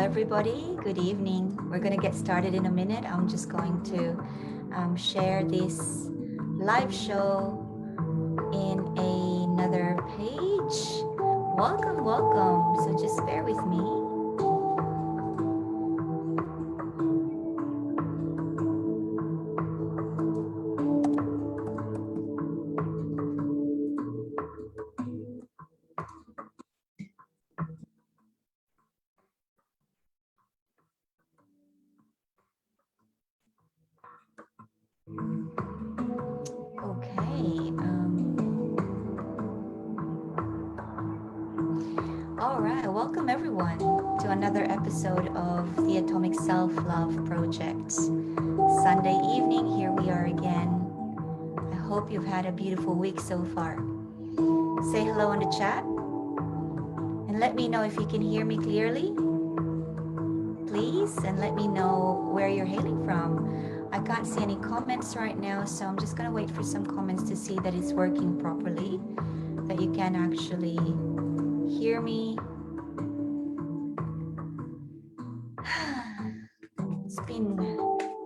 everybody. Good evening. We're going to get started in a minute. I'm just going to share this live show in another page. Welcome, welcome. So just bear with me. Okay. All right. Welcome, everyone, to another episode of the Atomic Self-Love Project. Sunday evening, here we are again. I hope you've had a beautiful week so far. Say hello in the chat and let me know if you can hear me clearly, please, and let me know where you're hailing from. I can't see any comments right now, so I'm just going to wait for some comments to see that it's working properly, that you can actually hear me. It's been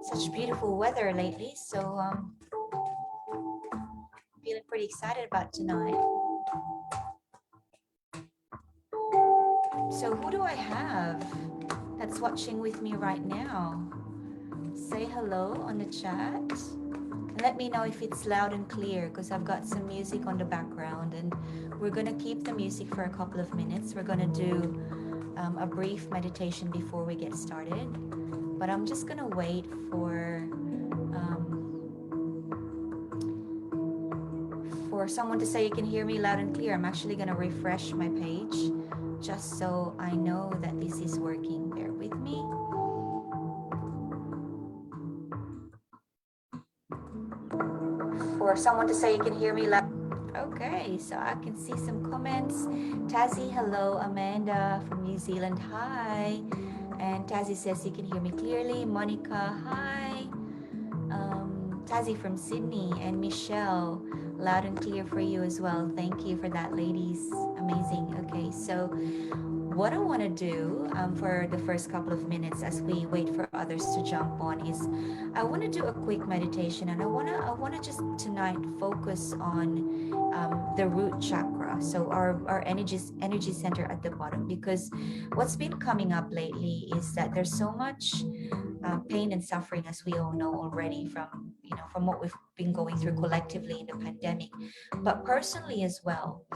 such beautiful weather lately, so feeling pretty excited about tonight. So who do I have that's watching with me right now? Say hello on the chat and let me know if it's loud and clear, because I've got some music on the background and we're going to keep the music for a couple of minutes. We're going to do a brief meditation before we get started, but I'm just going to wait for someone to say you can hear me loud and clear. I'm actually going to refresh my page just so I know that this is working. Bear with me. For someone to say you can hear me loud. Okay, so I can see some comments. Tazzy, hello. Amanda from New Zealand, hi. And Tazzy says you can hear me clearly. Monica, hi. Tazzy from Sydney and Michelle, loud and clear for you as well. Thank you for that, ladies. Amazing. Okay, so what I want to do for the first couple of minutes as we wait for others to jump on is I want to do a quick meditation, and I want to just tonight focus on the root chakra, so our energy center at the bottom, because what's been coming up lately is that there's so much pain and suffering, as we all know already, from what we've been going through collectively in the pandemic, but personally as well.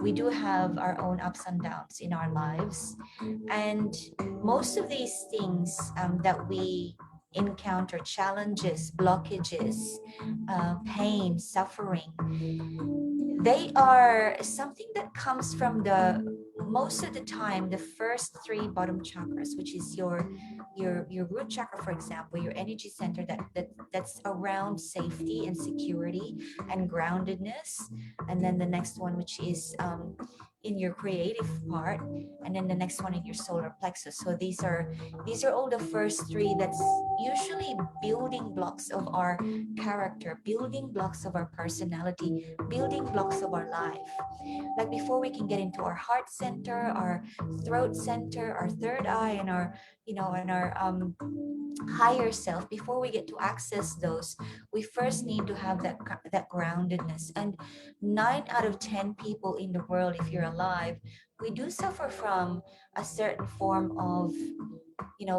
We do have our own ups and downs in our lives, and most of these things that we encounter, challenges, blockages, pain, suffering, they are something that comes from most of the time the first three bottom chakras, which is your root chakra, for example, your energy center that's around safety and security and groundedness, and then the next one, which is in your creative part, and then the next one in your solar plexus. So these are all the first three that's usually building blocks of our character, building blocks of our personality, building blocks of our life. Like before we can get into our heart center, our throat center, our third eye, and our higher self, before we get to access those, we first need to have that groundedness. And 9 out of 10 people in the world, if you're alive, we do suffer from a certain form of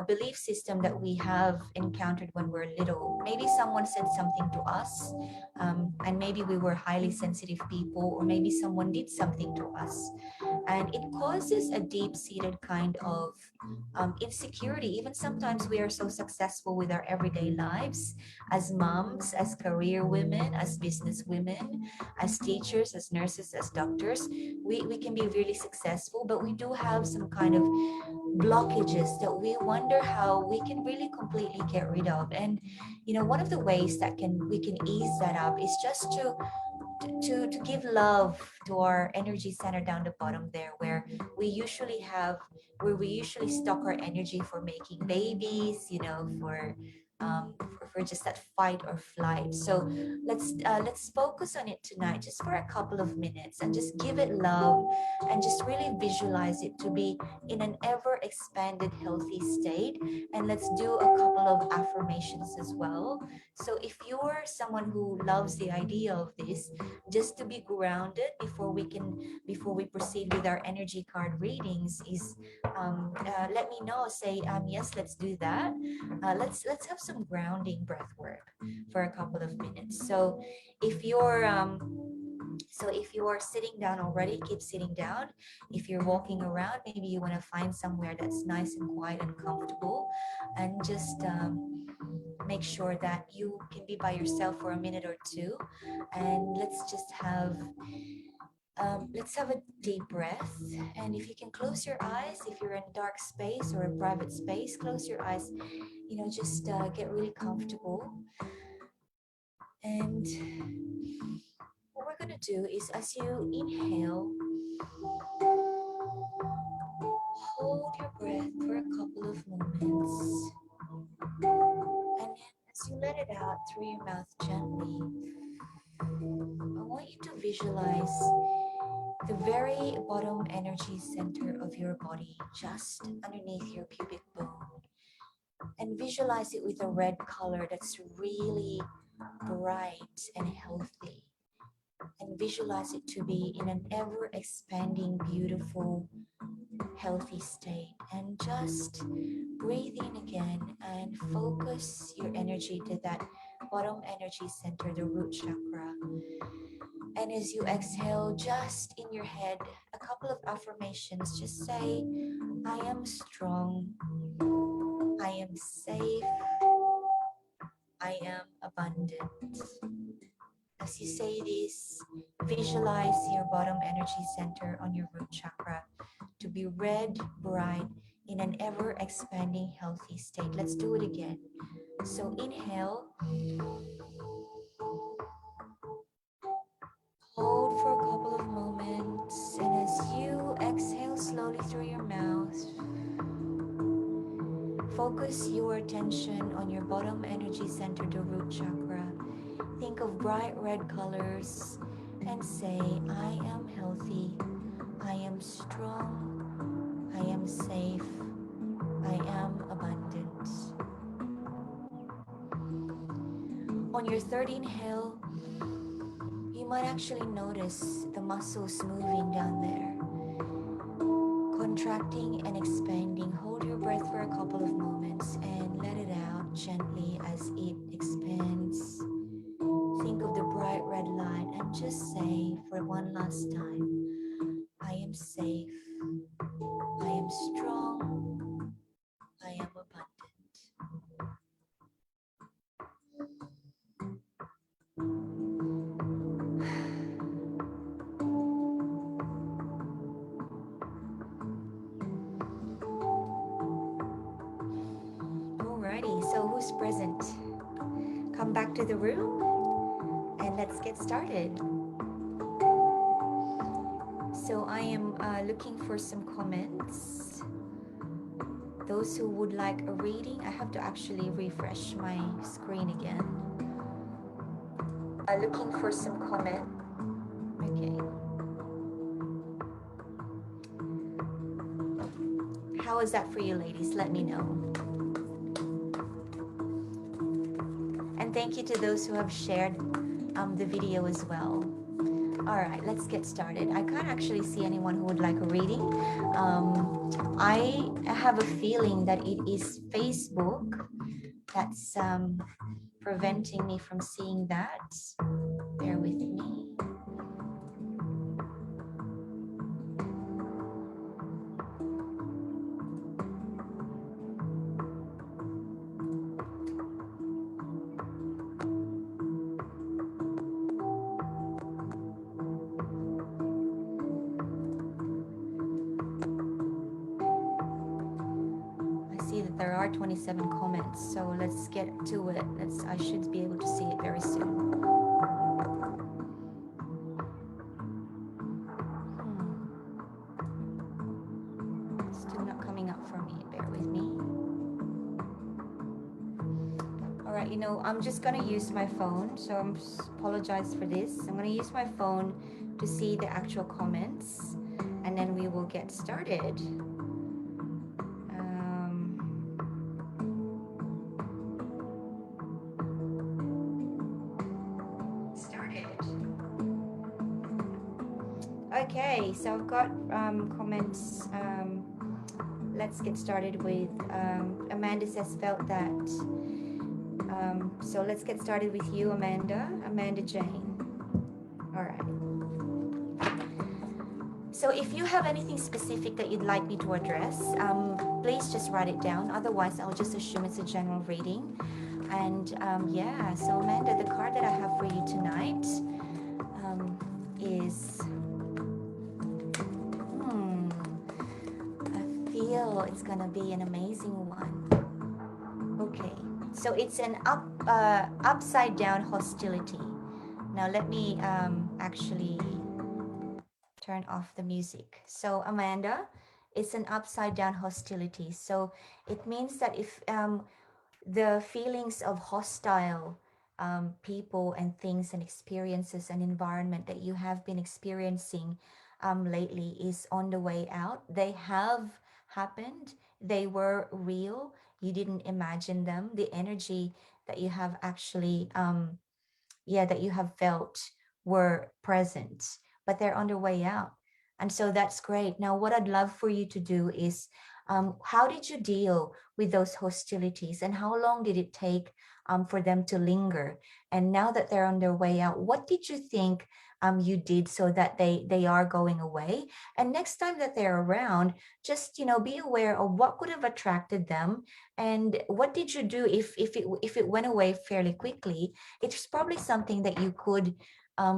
belief system that we have encountered when we're little. Maybe someone said something to us, and maybe we were highly sensitive people, or maybe someone did something to us, and it causes a deep-seated kind of insecurity. Even sometimes we are so successful with our everyday lives as moms, as career women, as business women, as teachers, as nurses, as doctors. We can be really successful, but we do have some kind of blockages that we wonder how we can really completely get rid of. And one of the ways that we can ease that up is just to give love to our energy center down the bottom there, where we usually stock our energy for making babies, for just that fight or flight. So let's focus on it tonight, just for a couple of minutes, and just give it love. and just really visualize it to be in an ever expanded healthy state. And let's do a couple of affirmations as well. So if you're someone who loves the idea of this, just to be grounded before we proceed with our energy card readings, is let me know. Say yes, let's do that. Let's have some grounding breath work for a couple of minutes. So if you are sitting down already, keep sitting down. If you're walking around, maybe you want to find somewhere that's nice and quiet and comfortable, and just make sure that you can be by yourself for a minute or two. And let's have a deep breath. And if you can close your eyes, if you're in a dark space or a private space, close your eyes. Just get really comfortable. And what we're going to do is, as you inhale, hold your breath for a couple of moments. And then as you let it out through your mouth gently, I want you to visualize the very bottom energy center of your body, just underneath your pubic bone. And visualize it with a red color that's really bright and healthy. And visualize it to be in an ever expanding, beautiful, healthy state. And just breathe in again and focus your energy to that bottom energy center, the root chakra. And as you exhale, just in your head, a couple of affirmations. Just say, I am strong, I am safe, I am abundant. As you say this, visualize your bottom energy center on your root chakra to be red, bright, in an ever expanding, healthy state. Let's do it again. So inhale, hold for a couple of moments, and as you exhale slowly through your mouth, focus your attention on your bottom energy center, the root chakra. Think of bright red colors and say, I am healthy, I am strong, I am safe, I am abundant. On your third inhale, you might actually notice the muscles moving down there, contracting and expanding. Hold your breath for a couple of moments and let it out gently as it expands. Think of the bright red light and just say for one last time, I am safe, I am strong, I am abundant. Alrighty, so who's present? Come back to the room and let's get started. So I am looking for some comments. Those who would like a reading, I have to actually refresh my screen again. Looking for some comment. Okay. How is that for you, ladies? Let me know. And thank you to those who have shared the video as well. All right, let's get started. I can't actually see anyone who would like a reading. I have a feeling that it is Facebook that's preventing me from seeing that. Bear with me. There are 27 comments, so let's get to it. I should be able to see it very soon. Still not coming up for me. Bear with me. All right, I'm just gonna use my phone, so I apologize for this. I'm gonna use my phone to see the actual comments, and then we will get started. Okay, so I've got comments. Let's get started with Amanda says felt that. So let's get started with you, Amanda Jane. All right. So if you have anything specific that you'd like me to address, please just write it down. Otherwise, I'll just assume it's a general reading. And yeah, so Amanda, the card that I have for you tonight is, I feel it's gonna be an amazing one. Okay, so it's an upside down hostility. Now let me actually turn off the music. So Amanda, it's an upside down hostility. So it means that if the feelings of hostile people and things and experiences and environment that you have been experiencing lately is on the way out. They have happened. They were real. You didn't imagine them. The energy that you have actually that you have felt were present, but they're on their way out. And so that's great. Now, what I'd love for you to do is, how did you deal with those hostilities and how long did it take for them to linger? And now that they're on their way out, what did you think you did so that they are going away? And next time that they're around, just be aware of what could have attracted them, and what did you do if it went away fairly quickly. It's probably something that you could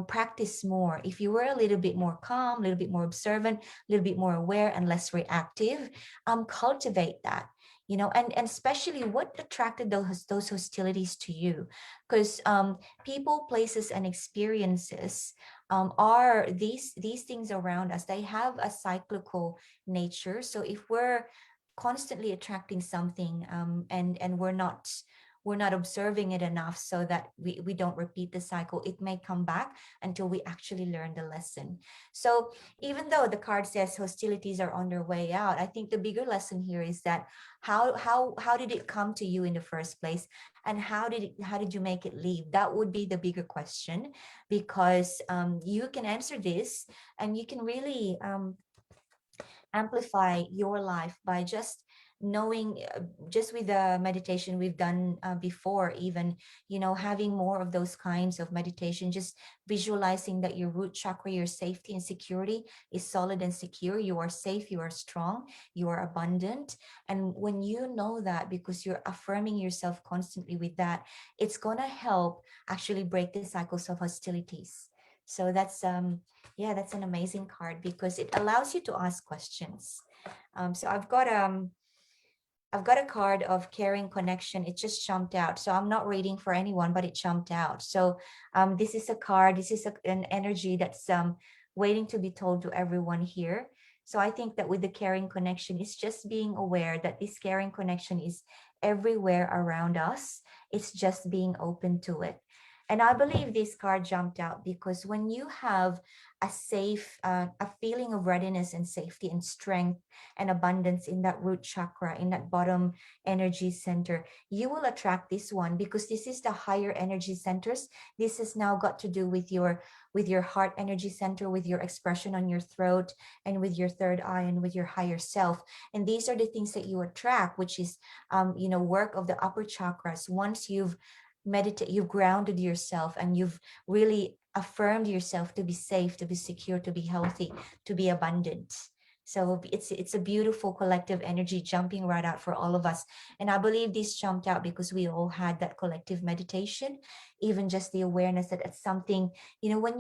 practice more. If you were a little bit more calm, a little bit more observant, a little bit more aware and less reactive, cultivate that. And especially what attracted those hostilities to you, because people, places, and experiences are these things around us. They have a cyclical nature. So if we're constantly attracting something and we're not observing it enough so that we don't repeat the cycle, it may come back until we actually learn the lesson. So even though the card says hostilities are on their way out, I think the bigger lesson here is that how did it come to you in the first place, and how did you make it leave? That would be the bigger question, because you can answer this, and you can really amplify your life by just knowing, just with the meditation we've done before, even having more of those kinds of meditation, just visualizing that your root chakra, your safety and security is solid and secure. You are safe, you are strong, you are abundant. And when you know that, because you're affirming yourself constantly with that, it's gonna help actually break the cycles of hostilities. So that's that's an amazing card because it allows you to ask questions. So I've got a card of caring connection. It just jumped out. So I'm not reading for anyone, but it jumped out. So this is a card. This is an energy that's waiting to be told to everyone here. So I think that with the caring connection, it's just being aware that this caring connection is everywhere around us. It's just being open to it. And I believe this card jumped out because when you have a feeling of readiness and safety and strength and abundance in that root chakra, in that bottom energy center, you will attract this one because this is the higher energy centers. This has now got to do with your heart energy center, with your expression on your throat, and with your third eye, and with your higher self. And these are the things that you attract, which is work of the upper chakras. Once you've you've grounded yourself, and you've really affirmed yourself to be safe, to be secure, to be healthy, to be abundant. So it's a beautiful collective energy jumping right out for all of us. And I believe this jumped out because we all had that collective meditation, even just the awareness that it's something, when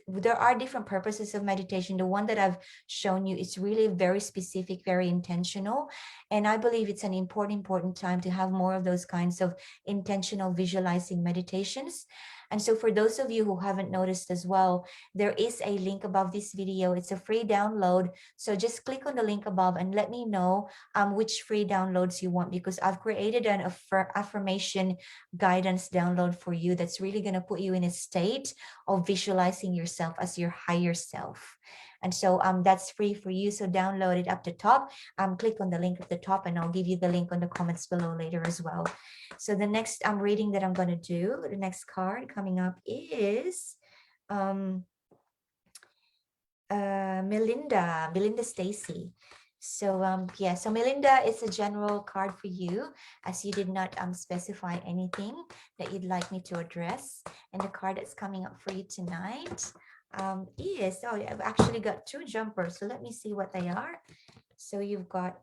there are different purposes of meditation. The one that I've shown you is really very specific, very intentional. And I believe it's an important time to have more of those kinds of intentional visualizing meditations. And so for those of you who haven't noticed as well, there is a link above this video. It's a free download. So just click on the link above and let me know which free downloads you want, because I've created an affirmation guidance download for you that's really going to put you in a state of visualizing yourself as your higher self. And so that's free for you. So download it up the top. Click on the link at the top, and I'll give you the link on the comments below later as well. So the next reading that I'm going to do, the next card coming up is Melinda Stacy. So yeah, so Melinda, it's a general card for you, as you did not specify anything that you'd like me to address. And the card that's coming up for you tonight is, oh, I've actually got two jumpers, so let me see what they are. So you've got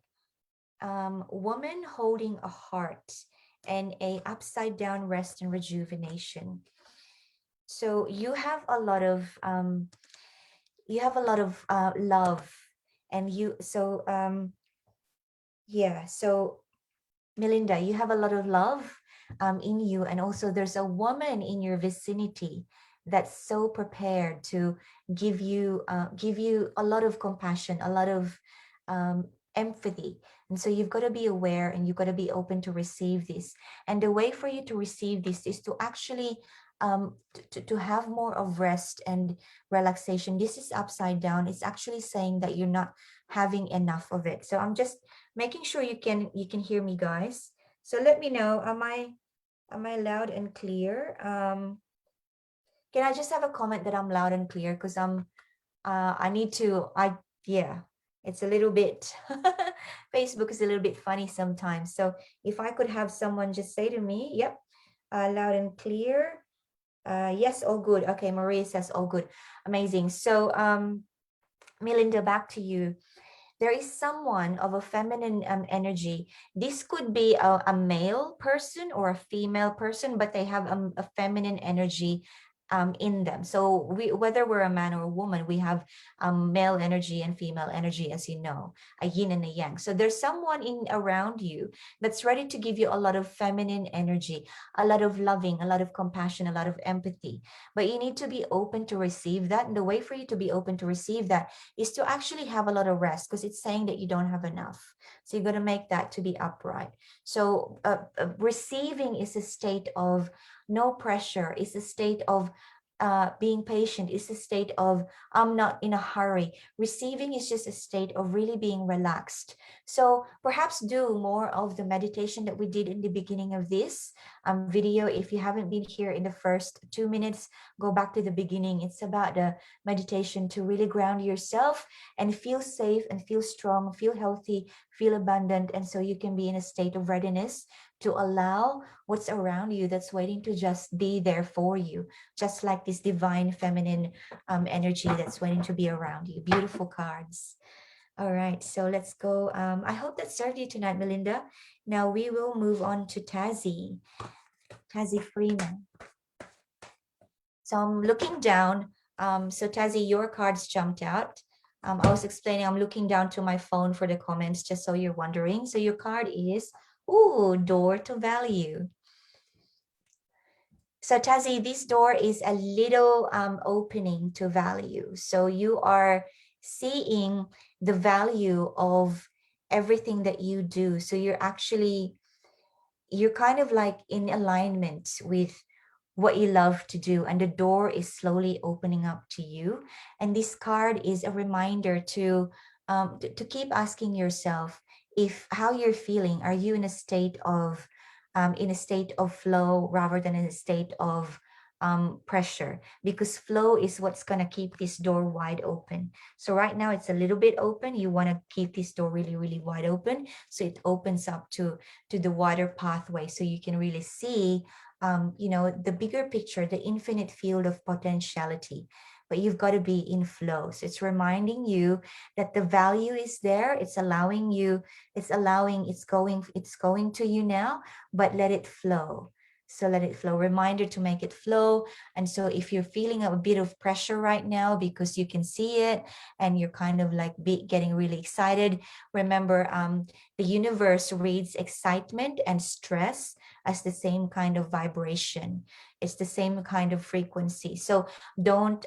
woman holding a heart and a upside down rest and rejuvenation. So you have a lot of love, and yeah, so Melinda, you have a lot of love in you, and also there's a woman in your vicinity that's so prepared to give you a lot of compassion, a lot of empathy. And so you've got to be aware, and you've got to be open to receive this. And the way for you to receive this is to actually to have more of rest and relaxation. This is upside down. It's actually saying that you're not having enough of it. So I'm just making sure you can hear me, guys. So let me know, am I loud and clear? Can I just have a comment that I'm loud and clear? Because I need to, yeah, it's a little bit Facebook is a little bit funny sometimes. So if I could have someone just say to me, yep, loud and clear. Yes, all good. Okay, Maria says all good. Amazing. So Melinda, back to you. There is someone of a feminine energy. This could be a male person or a female person, but they have a feminine energy in them. So whether we're a man or a woman, we have male energy and female energy, as you know, a yin and a yang. So there's someone in around you that's ready to give you a lot of feminine energy, a lot of loving, a lot of compassion, a lot of empathy. But you need to be open to receive that. And the way for you to be open to receive that is to actually have a lot of rest, because it's saying that you don't have enough. So you got to make that to be upright. So receiving is a state of no pressure, is a state of being patient, is a state of I'm not in a hurry. Receiving is just a state of really being relaxed. So perhaps do more of the meditation that we did in the beginning of this video. If you haven't been here in the first 2 minutes, go back to the beginning. It's about the meditation to really ground yourself and feel safe and feel strong, feel healthy, feel abundant, and so you can be in a state of readiness to allow what's around you that's waiting to just be there for you, just like this divine feminine energy that's waiting to be around you. Beautiful cards. All right, so let's go. I hope that served you tonight, Melinda. Now we will move on to Tazzy Freeman. So I'm looking down. So Tazzy, your cards jumped out. I was explaining, I'm looking down to my phone for the comments, just so you're wondering. So your card is, ooh, door to value. So Tazzy, this door is a little opening to value. So you are seeing the value of everything that you do. So you're kind of like in alignment with what you love to do, and the door is slowly opening up to you. And this card is a reminder to keep asking yourself if how you're feeling. Are you in a state of flow rather than in a state of pressure? Because flow is what's going to keep this door wide open. So right now it's a little bit open. You want to keep this door really, really wide open, so it opens up to the wider pathway, so you can really see the bigger picture, the infinite field of potentiality. But you've got to be in flow. So it's reminding you that the value is there. It's allowing you, it's going to you now, but let it flow. So let it flow. Reminder to make it flow. And so if you're feeling a bit of pressure right now because you can see it and you're kind of like getting really excited, remember the universe reads excitement and stress as the same kind of vibration. It's the same kind of frequency. So don't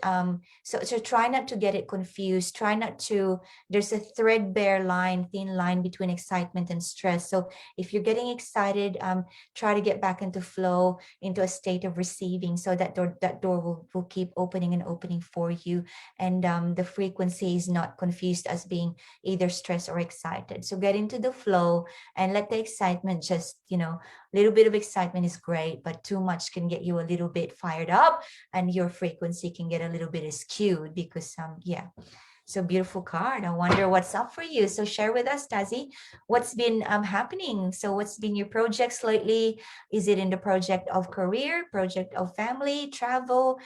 so try not to get it confused. Try not to, there's a threadbare line, thin line between excitement and stress. So if you're getting excited, try to get back into flow, into a state of receiving, so that door will keep opening and opening for you. And the frequency is not confused as being either stressed or excited. So get into the flow and let the excitement just, a little bit of excitement is great, but too much can get you a little bit fired up and your frequency can get a little bit skewed because, yeah. So beautiful card. I wonder what's up for you. So share with us, Tazi, what's been happening. So what's been your projects lately? Is it in the project of career, project of family, travel?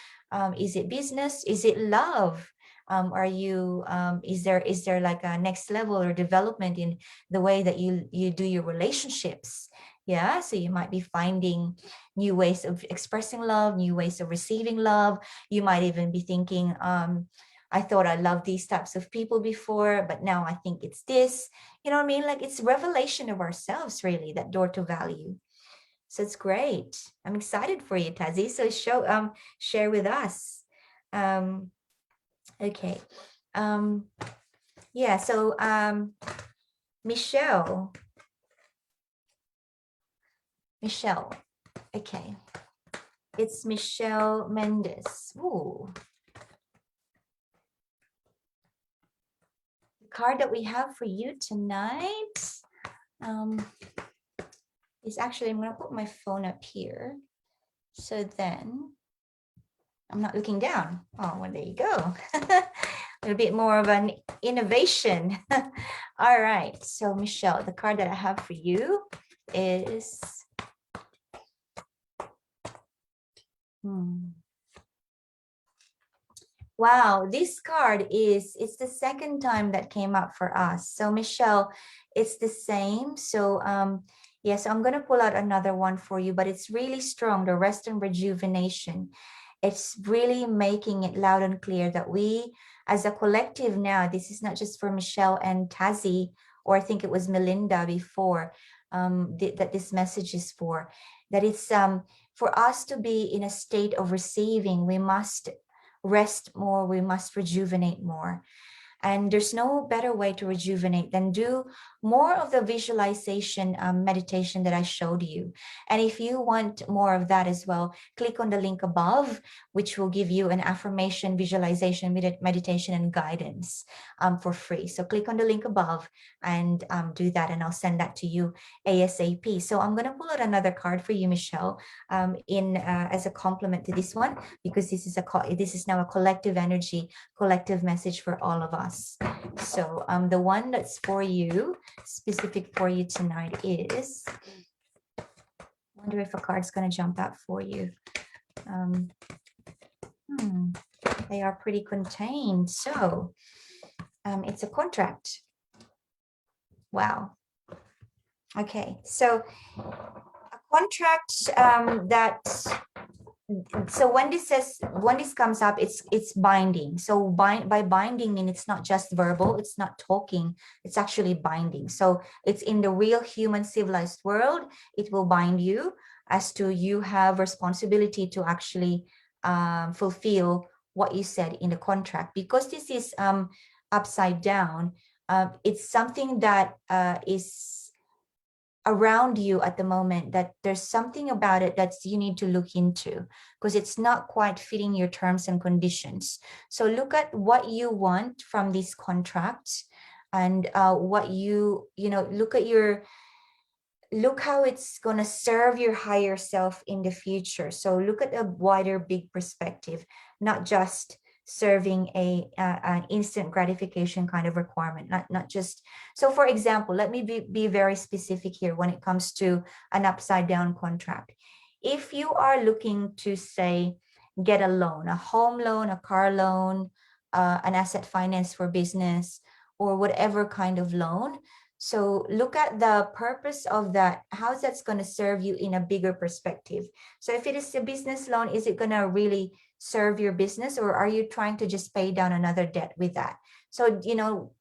Is it business? Is it love? Are you, is there like a next level or development in the way that you do your relationships? Yeah, so you might be finding new ways of expressing love, new ways of receiving love. You might even be thinking, I thought I loved these types of people before, but now I think it's this. You know what I mean? Like it's revelation of ourselves, really, that door to value. So it's great. I'm excited for you, Tazi. So share with us. Okay. Yeah, so Michelle. Okay. It's Michelle Mendes. Ooh. The card that we have for you tonight is actually, I'm going to put my phone up here. So then I'm not looking down. Oh, well, there you go. A little bit more of an innovation. All right. So Michelle, the card that I have for you is wow, this card it's the second time that came up for us. So Michelle, it's the same. So yeah, so I'm going to pull out another one for you, but it's really strong, the rest and rejuvenation. It's really making it loud and clear that we as a collective now, this is not just for Michelle and Tazi, or I think it was Melinda before, that this message is for, that it's for us to be in a state of receiving, we must rest more, we must rejuvenate more. And there's no better way to rejuvenate than do more of the visualization meditation that I showed you. And if you want more of that as well, click on the link above, which will give you an affirmation, visualization, meditation, and guidance for free. So click on the link above and do that, and I'll send that to you ASAP. So I'm going to pull out another card for you, Michelle, as a complement to this one, because this is now a collective energy, collective message for all of us. So the one that's for you, specific for you tonight is, I wonder if a card's going to jump out for you. They are pretty contained. So it's a contract. Wow. Okay, so a contract that, so when this comes up, it's binding. So by binding mean it's not just verbal, it's not talking, it's actually binding. So it's in the real human civilized world, it will bind you as to you have responsibility to actually fulfill what you said in the contract. Because this is upside down, it's something that is around you at the moment, that there's something about it that you need to look into because it's not quite fitting your terms and conditions. So look at what you want from these contracts, and what look how it's going to serve your higher self in the future. So look at a wider, big perspective, not just serving an instant gratification kind of requirement, not just. So for example, let me be very specific here when it comes to an upside down contract. If you are looking to, say, get a loan, a home loan, a car loan, an asset finance for business, or whatever kind of loan, so look at the purpose of that, how that's going to serve you in a bigger perspective. So if it is a business loan, is it going to really serve your business, or are you trying to just pay down another debt with that? So,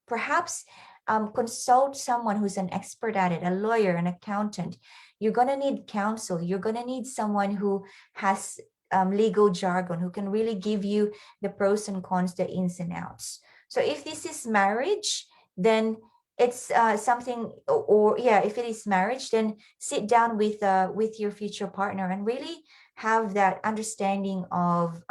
perhaps consult someone who's an expert at it, a lawyer, an accountant. You're going to need counsel. You're going to need someone who has legal jargon, who can really give you the pros and cons, the ins and outs. So if this is marriage, then it's something, or yeah, if it is marriage, then sit down with your future partner and really have that understanding of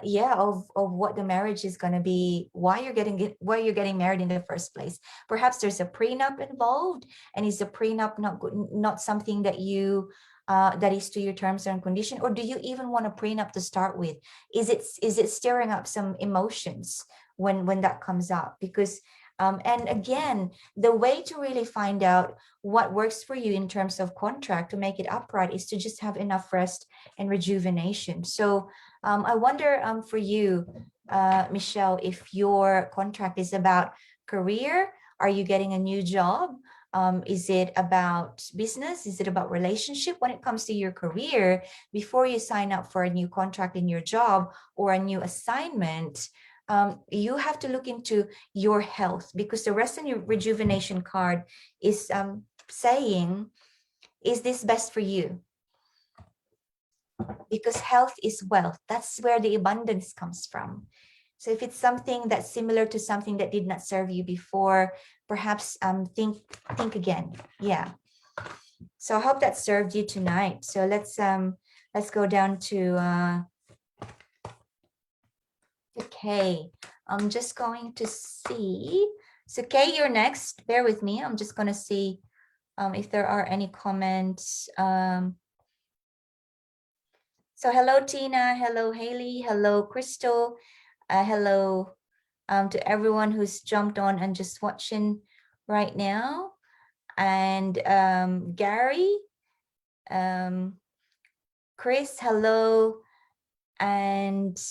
yeah, of what the marriage is going to be, why you're getting married in the first place. Perhaps there's a prenup involved, and is the prenup not something that you that is to your terms and condition, or do you even want a prenup to start with? Is it stirring up some emotions when that comes up? Because and again, the way to really find out what works for you in terms of contract to make it upright is to just have enough rest and rejuvenation. So I wonder for you, Michelle, if your contract is about career. Are you getting a new job? Is it about business? Is it about relationship? When it comes to your career, before you sign up for a new contract in your job or a new assignment, you have to look into your health, because the rest and your rejuvenation card is saying, is this best for you? Because health is wealth. That's where the abundance comes from. So if it's something that's similar to something that did not serve you before, perhaps think again. Yeah. So I hope that served you tonight. So let's go down to Kay. I'm just going to see. So Kay, you're next. Bear with me. I'm just going to see if there are any comments. So hello, Tina. Hello, Haley. Hello, Crystal. Hello to everyone who's jumped on and just watching right now. And Gary, Chris, hello. And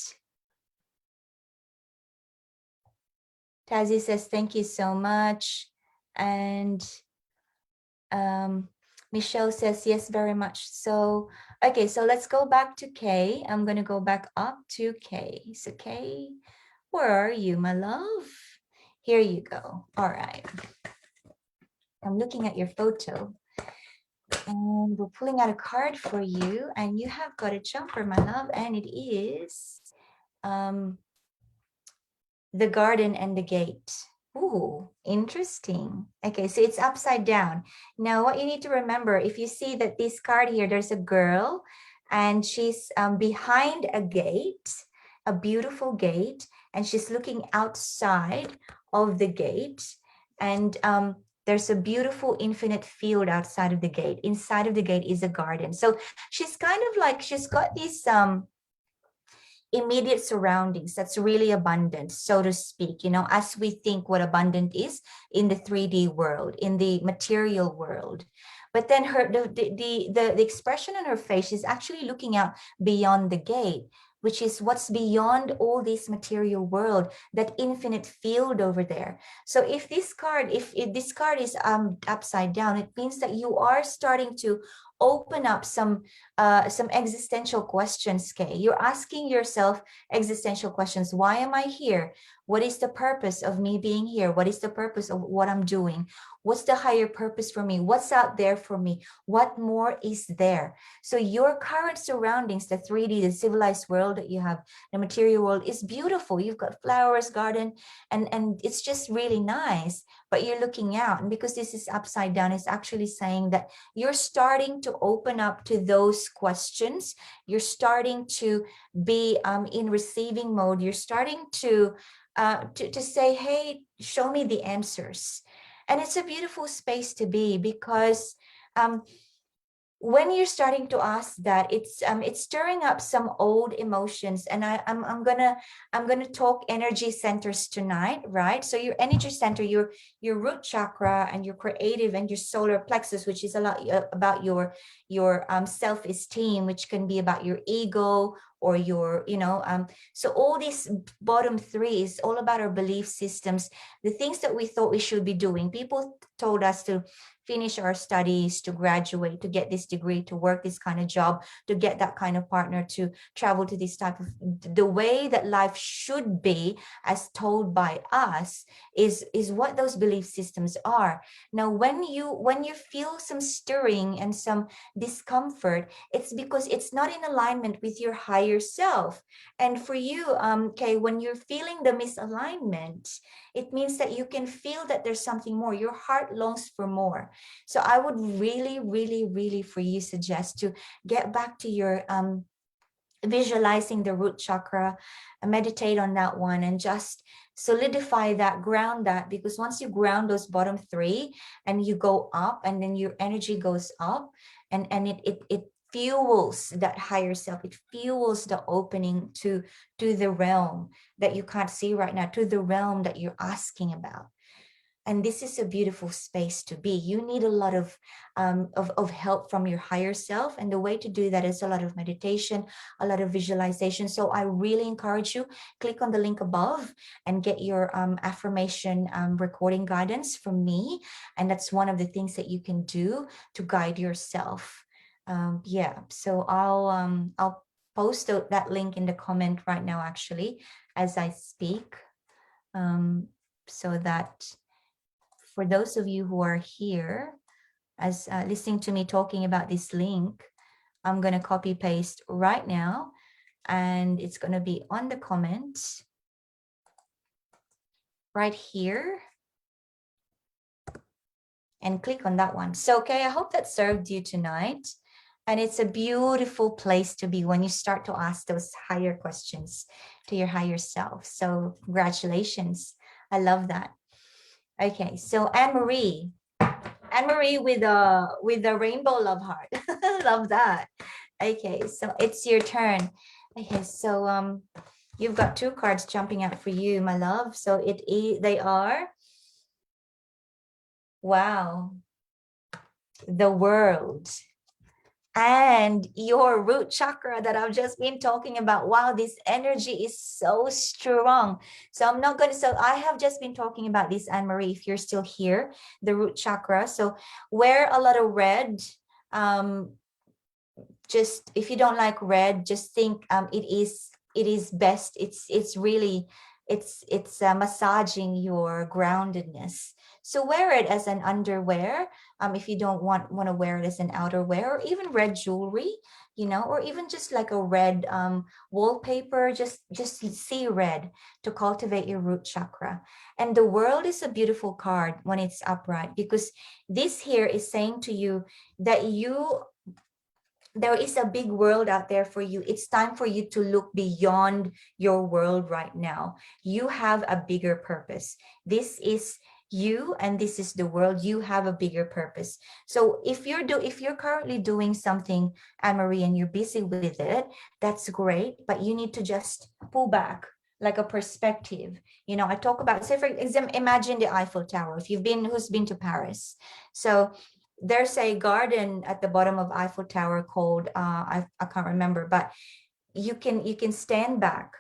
Tazi says, thank you so much. And Michelle says, yes, very much so. Okay, so let's go back to Kay. I'm going to go back up to Kay. So Kay, where are you, my love? Here you go. All right. I'm looking at your photo. And we're pulling out a card for you. And you have got a jumper, my love. And it is the garden and the gate. Ooh, interesting. Okay, so it's upside down. Now, what you need to remember, if you see that this card here, there's a girl and she's behind a gate, a beautiful gate, and she's looking outside of the gate. And there's a beautiful infinite field outside of the gate. Inside of the gate is a garden. So she's kind of like, she's got these immediate surroundings that's really abundant, so to speak, you know, as we think what abundant is in the 3D world, in the material world. But then the expression on her face is actually looking out beyond the gate, which is what's beyond all this material world, that infinite field over there. So if this card, if this card is upside down, it means that you are starting to open up some existential questions, Kay. You're asking yourself existential questions. Why am I here? What is the purpose of me being here? What is the purpose of what I'm doing? What's the higher purpose for me? What's out there for me? What more is there? So your current surroundings, the 3D, the civilized world that you have, the material world, is beautiful. You've got flowers, garden, and it's just really nice, but you're looking out. And because this is upside down, it's actually saying that you're starting to open up to those questions. You're starting to be in receiving mode. You're starting to say, hey, show me the answers. And it's a beautiful space to be, because when you're starting to ask that, it's stirring up some old emotions. And I'm gonna talk energy centers tonight, right? So your energy center, your root chakra, and your creative, and your solar plexus, which is a lot about your self-esteem, which can be about your ego, or your, so all these bottom three is all about our belief systems, the things that we thought we should be doing. People told us to finish our studies, to graduate, to get this degree, to work this kind of job, to get that kind of partner, to travel to this type of, the way that life should be as told by us is what those belief systems are. Now when you feel some stirring and some discomfort, it's because it's not in alignment with your higher self. And for you, okay, when you're feeling the misalignment, it means that you can feel that there's something more. Your heart longs for more. So I would really, really, really for you suggest to get back to your visualizing the root chakra, meditate on that one, and just solidify that, ground that, because once you ground those bottom three and you go up, and then your energy goes up, and it fuels that higher self, it fuels the opening to the realm that you can't see right now, to the realm that you're asking about. And this is a beautiful space to be. You need a lot of help from your higher self. And the way to do that is a lot of meditation, a lot of visualization. So I really encourage you, click on the link above and get your affirmation recording guidance from me. And that's one of the things that you can do to guide yourself. Yeah, so I'll post that link in the comment right now, actually, as I speak, so that for those of you who are here as listening to me talking about this link, I'm going to copy paste right now, and it's going to be on the comments right here, and click on that one. So, okay, I hope that served you tonight. And it's a beautiful place to be when you start to ask those higher questions to your higher self. So congratulations. I love that. Okay, so Anne-Marie with a rainbow love heart. Love that. Okay, so it's your turn. Okay, so you've got two cards jumping out for you, my love. So they are, wow, the World, and your root chakra that I've just been talking about. Wow, this energy is so strong. So I'm not going to, so I have just been talking about this, Anne-Marie, if you're still here, the root chakra. So wear a lot of red. Just if you don't like red, just think it is best. It's really, it's massaging your groundedness. So wear it as an underwear, if you don't want to wear it as an outerwear, or even red jewelry, or even just like a red wallpaper. Just see red to cultivate your root chakra. And the World is a beautiful card when it's upright, because this here is saying to you that there is a big world out there for you. It's time for you to look beyond your world right now. You have a bigger purpose. This is you, and this is the world. You have a bigger purpose. So if you're currently doing something, Anne-Marie, and you're busy with it, that's great, but you need to just pull back, like a perspective. I talk about, say for example, imagine the Eiffel Tower. Who's been to Paris? So there's a garden at the bottom of Eiffel Tower called I can't remember, but you can stand back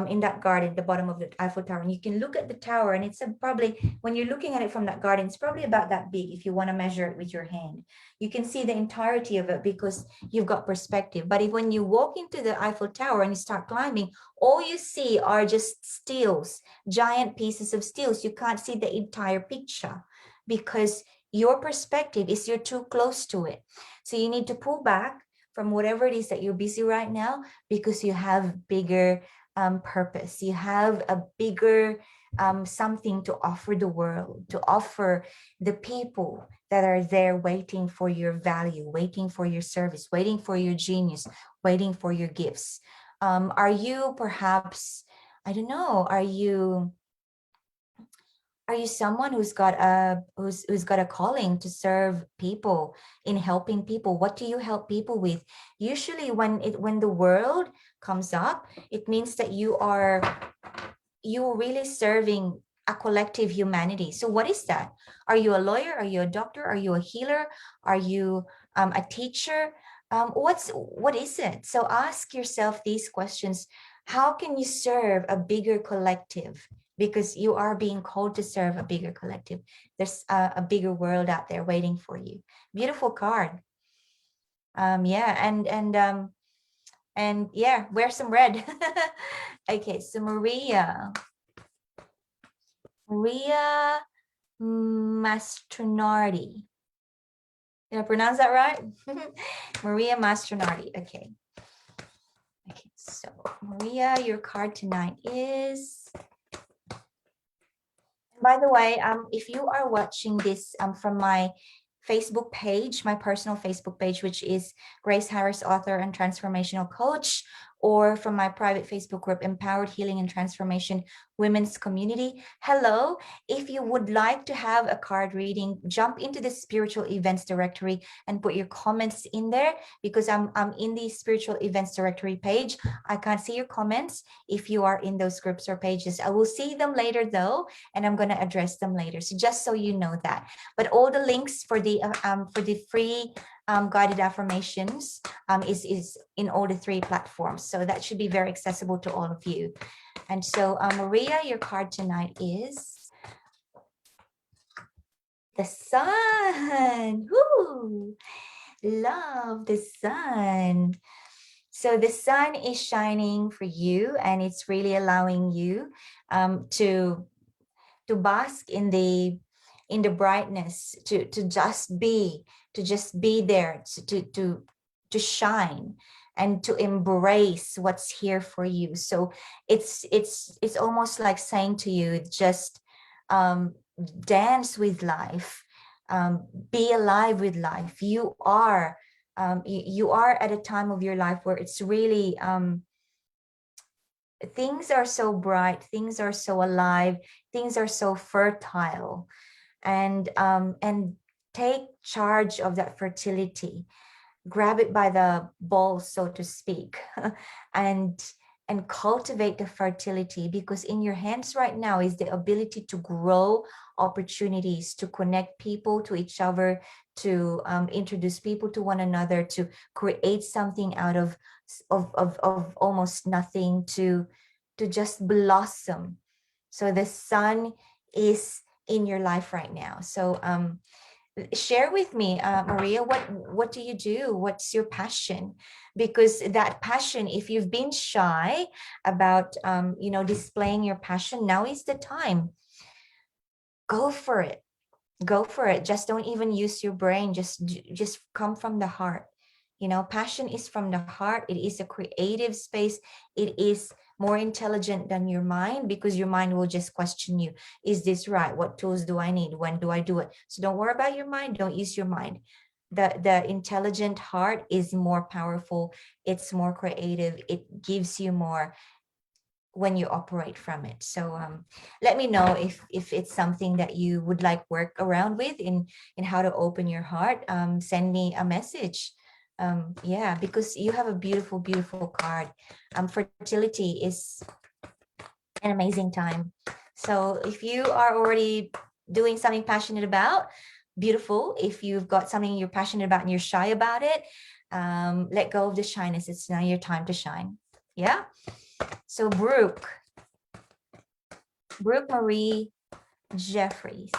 in that garden, the bottom of the Eiffel Tower, and you can look at the tower, and it's probably, when you're looking at it from that garden, it's probably about that big. If you want to measure it with your hand, you can see the entirety of it because you've got perspective. But when you walk into the Eiffel Tower and you start climbing, all you see are just steels, giant pieces of steels. You can't see the entire picture because your perspective is you're too close to it. So you need to pull back from whatever it is that you're busy right now, because you have bigger purpose. You have a bigger something to offer the world, to offer the people that are there waiting for your value, waiting for your service, waiting for your genius, waiting for your gifts. Are you perhaps, I don't know, are you someone who's got a calling to serve people, in helping people? What do you help people with? Usually when the World comes up, it means that you're really serving a collective humanity. So what is that? Are you a lawyer? Are you a doctor? Are you a healer? Are you a teacher? What is it? So ask yourself these questions. How can you serve a bigger collective? Because you are being called to serve a bigger collective. There's a bigger world out there waiting for you. Beautiful card. Yeah, and yeah, wear some red. Okay, so Maria Mastronardi. Did I pronounce that right? Maria Mastronardi. Okay. Okay, so Maria, your card tonight is. By the way, if you are watching this from my Facebook page, my personal Facebook page, which is Grace Harris, author and transformational coach, or from my private Facebook group, Empowered Healing and Transformation Women's Community. Hello. If you would like to have a card reading, jump into the spiritual events directory and put your comments in there, because I'm in the spiritual events directory page. I can't see your comments if you are in those groups or pages. I will see them later though, and I'm going to address them later. So just so you know that. But all the links for the free guided affirmations is in all the 3 platforms. So that should be very accessible to all of you. And so Maria, your card tonight is the sun. Woo! Love the sun. So the sun is shining for you, and it's really allowing you to bask in the brightness, to just be there, to shine and to embrace what's here for you. So it's almost like saying to you, just dance with life, be alive with life. You are at a time of your life where it's really things are so bright, things are so alive, things are so fertile, and take charge of that fertility. Grab it by the balls, so to speak, and cultivate the fertility, because in your hands right now is the ability to grow opportunities, to connect people to each other, to introduce people to one another, to create something out of almost nothing, to just blossom. So the sun is in your life right now. So share with me, Maria, what do you do? What's your passion? Because that passion, if you've been shy about displaying your passion, now is the time. Go for it. Go for it. Just don't even use your brain. Just come from the heart. Passion is from the heart. It is a creative space. It is more intelligent than your mind, because your mind will just question you. Is this right? What tools do I need? When do I do it? So don't worry about your mind. Don't use your mind. The intelligent heart is more powerful. It's more creative. It gives you more when you operate from it. So let me know if it's something that you would like work around with in how to open your heart. Send me a message. Yeah, because you have a beautiful card. Fertility is an amazing time. So if you are already doing something passionate about, beautiful. If you've got something you're passionate about and you're shy about it, let go of the shyness. It's now your time to shine. Yeah. So Brooke Marie Jeffries.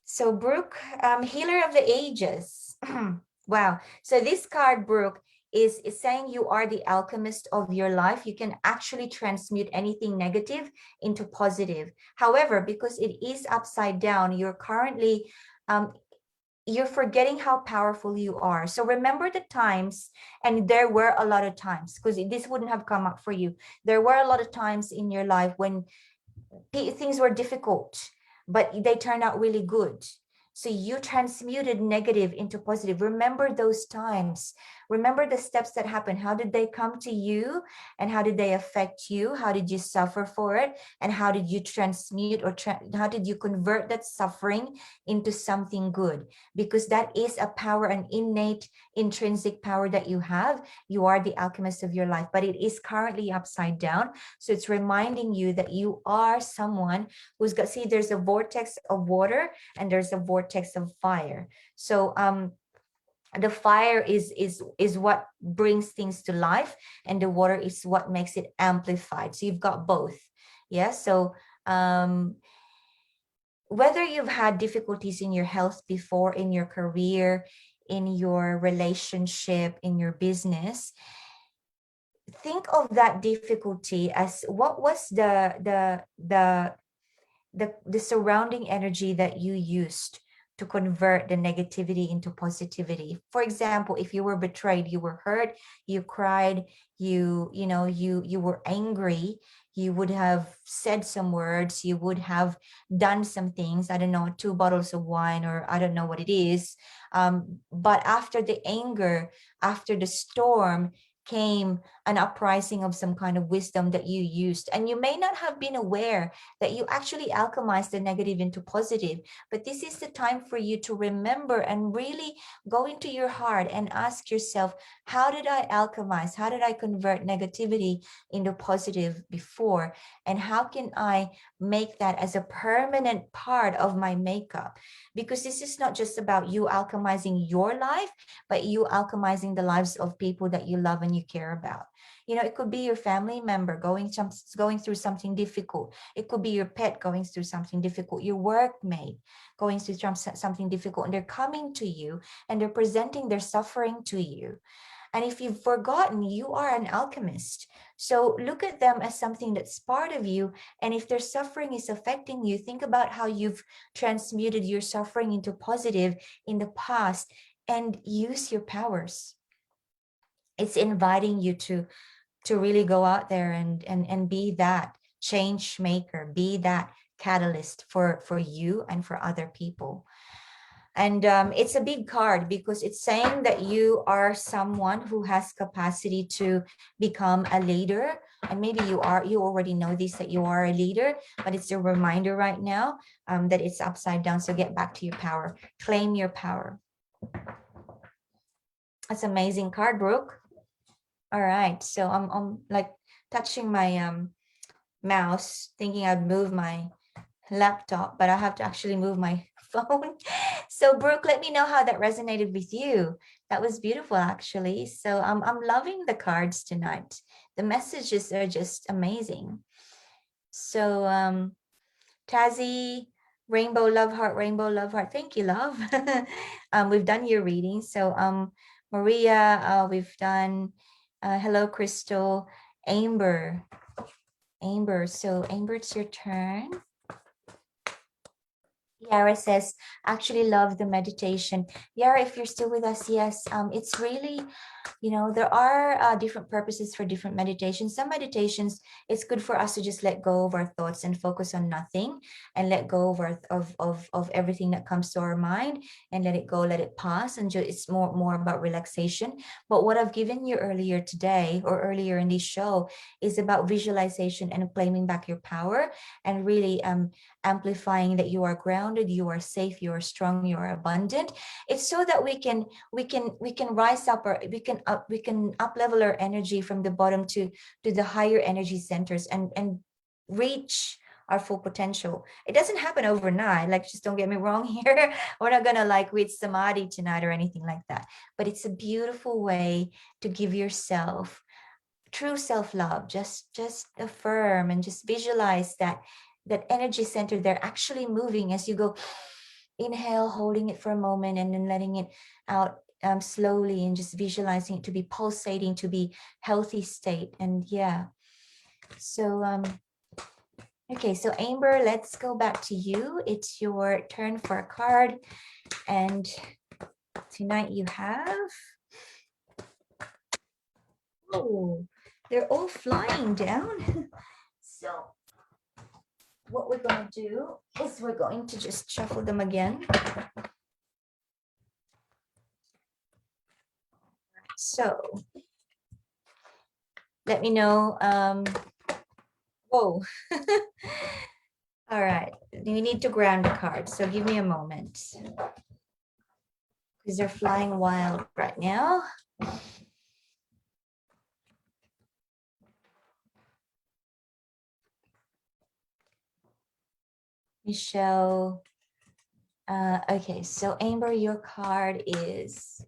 So Brooke, healer of the ages. Wow. So this card, Brooke, is saying you are the alchemist of your life. You can actually transmute anything negative into positive. However, because it is upside down, you're currently you're forgetting how powerful you are. So remember the times, and there were a lot of times, because this wouldn't have come up for you. There were a lot of times in your life when things were difficult, but they turned out really good. So you transmuted negative into positive. Remember those times. Remember the steps that happened. How did they come to you and how did they affect you? How did you suffer for it? And how did you transmute or how did you convert that suffering into something good? Because that is a power, an innate, intrinsic power that you have. You are the alchemist of your life, but it is currently upside down. So it's reminding you that you are someone who's got, see, there's a vortex of water and there's a vortex of fire. So the fire is what brings things to life, and the water is what makes it amplified. So you've got both. Yeah. So whether you've had difficulties in your health before, in your career, in your relationship, in your business, think of that difficulty as what was the surrounding energy that you used to convert the negativity into positivity. For example, if you were betrayed, you were hurt, you cried, you were angry, you would have said some words, you would have done some things, I don't know, 2 bottles of wine, or I don't know what it is. But after the anger, after the storm, came an uprising of some kind of wisdom that you used. And you may not have been aware that you actually alchemize the negative into positive. But this is the time for you to remember and really go into your heart and ask yourself, how did I alchemize? How did I convert negativity into positive before? And how can I make that as a permanent part of my makeup? Because this is not just about you alchemizing your life, but you alchemizing the lives of people that you love and you care about. It could be your family member going through something difficult. It could be your pet going through something difficult, your workmate going through something difficult, and they're coming to you and they're presenting their suffering to you. And if you've forgotten, you are an alchemist. So look at them as something that's part of you. And if their suffering is affecting you, think about how you've transmuted your suffering into positive in the past and use your powers. It's inviting you to really go out there and be that change maker, be that catalyst for you and for other people. And it's a big card because it's saying that you are someone who has capacity to become a leader. And maybe you already know this, that you are a leader, but it's a reminder right now that it's upside down. So get back to your power, claim your power. That's amazing card, Brooke. All right, so I'm like touching my mouse, thinking I'd move my laptop, but I have to actually move my phone. So Brooke, let me know how that resonated with you. That was beautiful, actually. So I'm loving the cards tonight. The messages are just amazing. So Tazzy, Rainbow Love Heart. Thank you, love. We've done your reading. So Maria, we've done hello, Crystal. Amber. So Amber, it's your turn. Yara says, actually love the meditation. Yara, if you're still with us, yes, it's really, there are different purposes for different meditations. Some meditations, it's good for us to just let go of our thoughts and focus on nothing and let go of everything that comes to our mind and let it go, let it pass. And it's more about relaxation. But what I've given you earlier today or earlier in this show is about visualization and claiming back your power and really amplifying that you are grounded, you are safe, you are strong, you are abundant. It's so that we can rise up, or we can up level our energy from the bottom to the higher energy centers and reach our full potential. It doesn't happen overnight, like, just don't get me wrong here. We're not gonna like reach samadhi tonight or anything like that, but it's a beautiful way to give yourself true self-love. Just affirm and just visualize that energy center there actually moving as you go. Inhale, holding it for a moment, and then letting it out slowly, and just visualizing it to be pulsating, to be healthy state. And yeah, so okay, so Amber, let's go back to you. It's your turn for a card, and tonight you have, oh, they're all flying down. So what we're going to do is we're going to just shuffle them again. So let me know. Whoa. All right. We need to ground the cards. So give me a moment. Because they're flying wild right now. Michelle. Okay, so Amber, your card is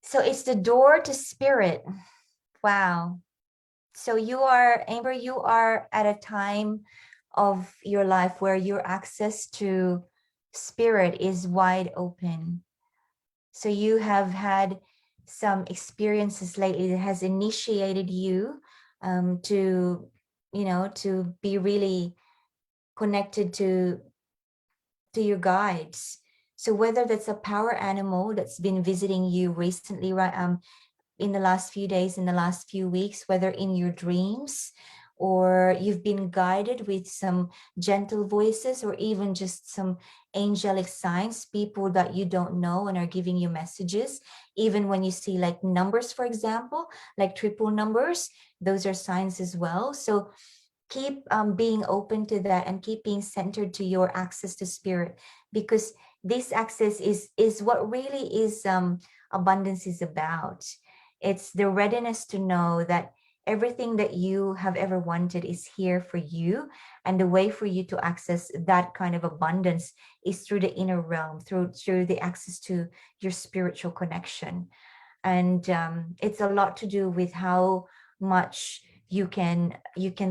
so it's the door to spirit. Wow. So you are, Amber, you are at a time of your life where your access to spirit is wide open. So you have had some experiences lately that has initiated you to, you know, to be really connected to your guides. So whether that's a power animal that's been visiting you recently, right? In the last few days, in the last few weeks, whether in your dreams or you've been guided with some gentle voices or even just some angelic signs, people that you don't know and are giving you messages. Even when you see like numbers, for example, like triple numbers, those are signs as well. So keep being open to that and keep being centered to your access to spirit, because this access is what really is abundance is about. It's the readiness to know that everything that you have ever wanted is here for you, and the way for you to access that kind of abundance is through the inner realm, through the access to your spiritual connection. And it's a lot to do with how much you can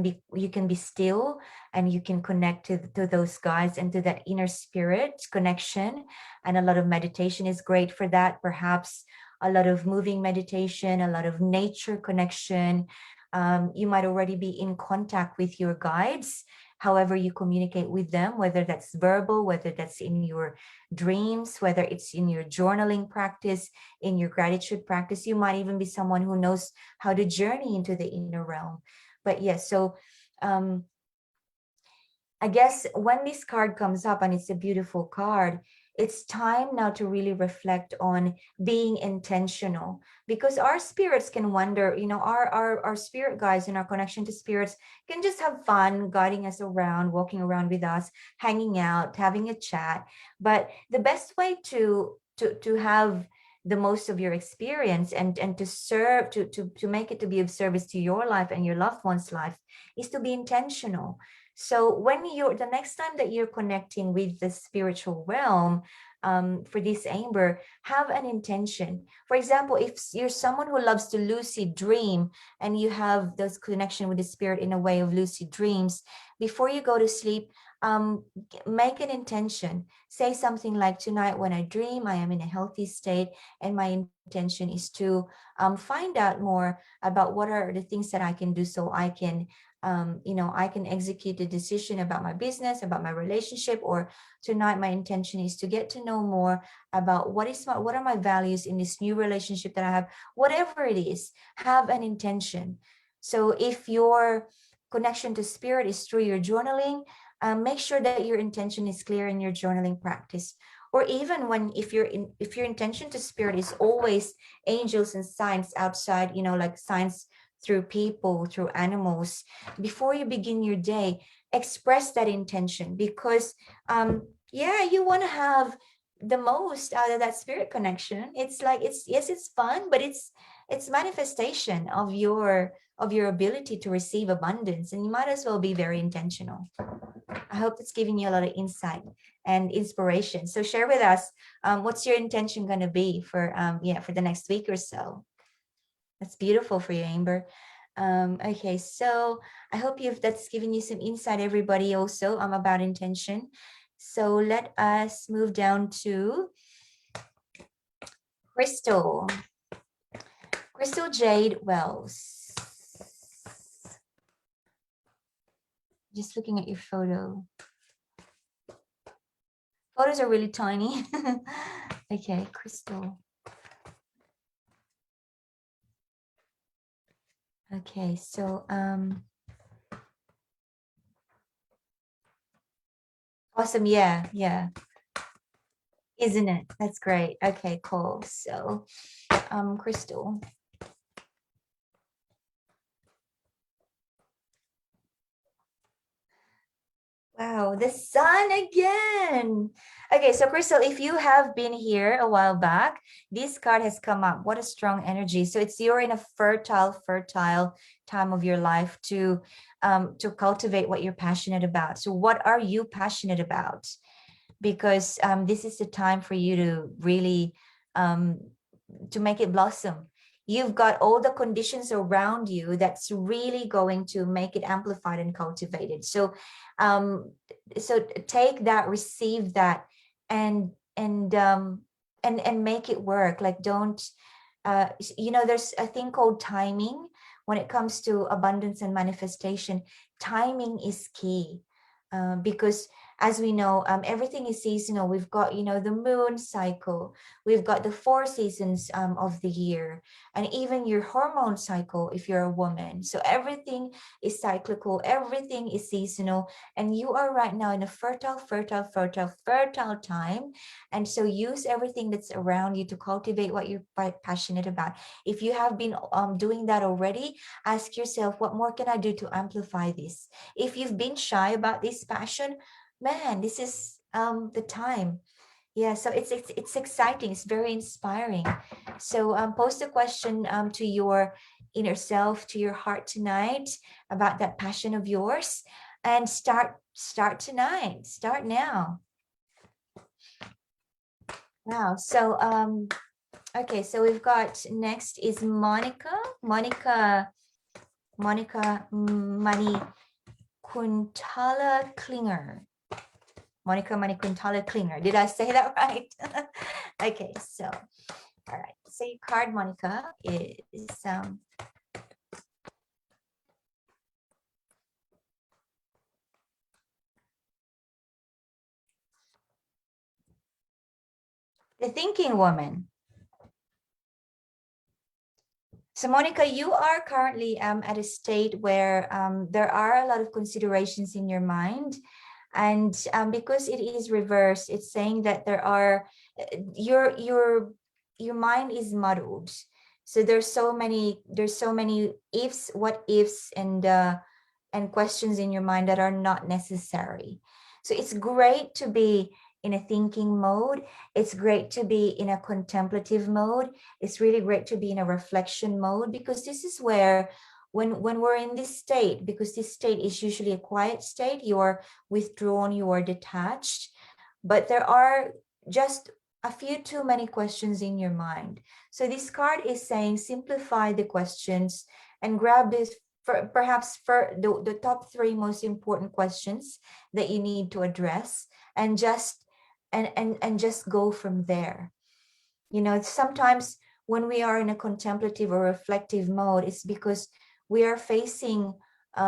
be still, and you can connect to those guides and to that inner spirit connection. And a lot of meditation is great for that, perhaps a lot of moving meditation, a lot of nature connection. You might already be in contact with your guides, however you communicate with them, whether that's verbal, whether that's in your dreams, whether it's in your journaling practice, in your gratitude practice. You might even be someone who knows how to journey into the inner realm. But yes, so um, I guess when this card comes up, and it's a beautiful card, it's time now to really reflect on being intentional, because our spirits can wander, you know, our spirit guides and our connection to spirits can just have fun guiding us around, walking around with us, hanging out, having a chat. But the best way to have the most of your experience and to serve to make it to be of service to your life and your loved one's life is to be intentional. So when you're the next time that you're connecting with the spiritual realm, for this Amber, have an intention. For example, if you're someone who loves to lucid dream and you have this connection with the spirit in a way of lucid dreams, before you go to sleep, make an intention. Say something like, tonight when I dream, I am in a healthy state, and my intention is to find out more about what are the things that I can do so I can I can execute a decision about my business, about my relationship. Or tonight, my intention is to get to know more about what are my values in this new relationship that I have. Whatever it is, have an intention. So if your connection to spirit is through your journaling, make sure that your intention is clear in your journaling practice. Or even when if your intention to spirit is always angels and signs outside, like signs through people, through animals, before you begin your day, express that intention, because you want to have the most out of that spirit connection. It's like, it's fun, but it's manifestation of your ability to receive abundance, and you might as well be very intentional. I hope it's giving you a lot of insight and inspiration. So share with us, what's your intention going to be for for the next week or so. That's beautiful for you, Amber. Okay, so I hope that's given you some insight, everybody, also about intention. So let us move down to Crystal. Crystal Jade Wells. Just looking at your photo. Photos are really tiny. Okay, crystal. Okay, so awesome. Yeah, yeah. Isn't it? That's great. Okay, cool. So crystal. Wow, the sun again. Okay, so Crystal, if you have been here a while back, this card has come up. What a strong energy. So it's you're in a fertile time of your life to cultivate what you're passionate about. So what are you passionate about? Because this is the time for you to really um, to make it blossom. You've got all the conditions around you that's really going to make it amplified and cultivated. Um, so take that, receive that, and and make it work. Like don't, there's a thing called timing when it comes to abundance and manifestation. Timing is key. Because as we know, everything is seasonal. We've got, the moon cycle, we've got the 4 seasons of the year, and even your hormone cycle if you're a woman. So everything is cyclical, everything is seasonal, and you are right now in a fertile time. And so use everything that's around you to cultivate what you're passionate about. If you have been doing that already, ask yourself, what more can I do to amplify this? If you've been shy about this passion, man, this is the time. Yeah, so it's exciting, it's very inspiring. So post a question to your inner self, to your heart tonight about that passion of yours, and start tonight, start now. Wow. So okay, so we've got next is Monica Manikuntala Klinger. Monica Manikuntala Klinger. Did I say that right? Okay, so all right. So your card, Monica, is the thinking woman. So Monica, you are currently at a state where there are a lot of considerations in your mind. And because it is reversed, it's saying that there are your mind is muddled. So there's so many ifs, what ifs, and questions in your mind that are not necessary. So it's great to be in a thinking mode. It's great to be in a contemplative mode. It's really great to be in a reflection mode, because this is where when we're in this state, because this state is usually a quiet state, you're withdrawn, you are detached, but there are just a few too many questions in your mind. So this card is saying simplify the questions and grab this perhaps for the top 3 most important questions that you need to address, and just go from there. Sometimes when we are in a contemplative or reflective mode, it's because we are facing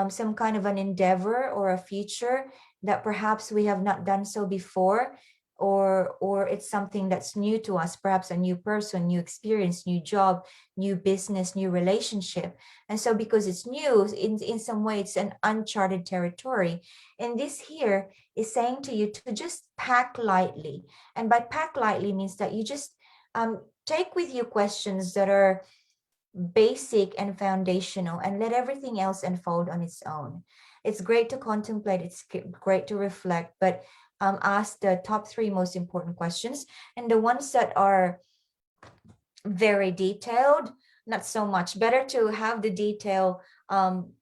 some kind of an endeavor or a future that perhaps we have not done so before, or it's something that's new to us, perhaps a new person, new experience, new job, new business, new relationship. And so because it's new, in some way it's an uncharted territory. And this here is saying to you to just pack lightly. And by pack lightly means that you just take with you questions that are basic and foundational, and let everything else unfold on its own. It's great to contemplate, it's great to reflect, but ask the top 3 most important questions, and the ones that are very detailed, not so much. Better to have the detail bloom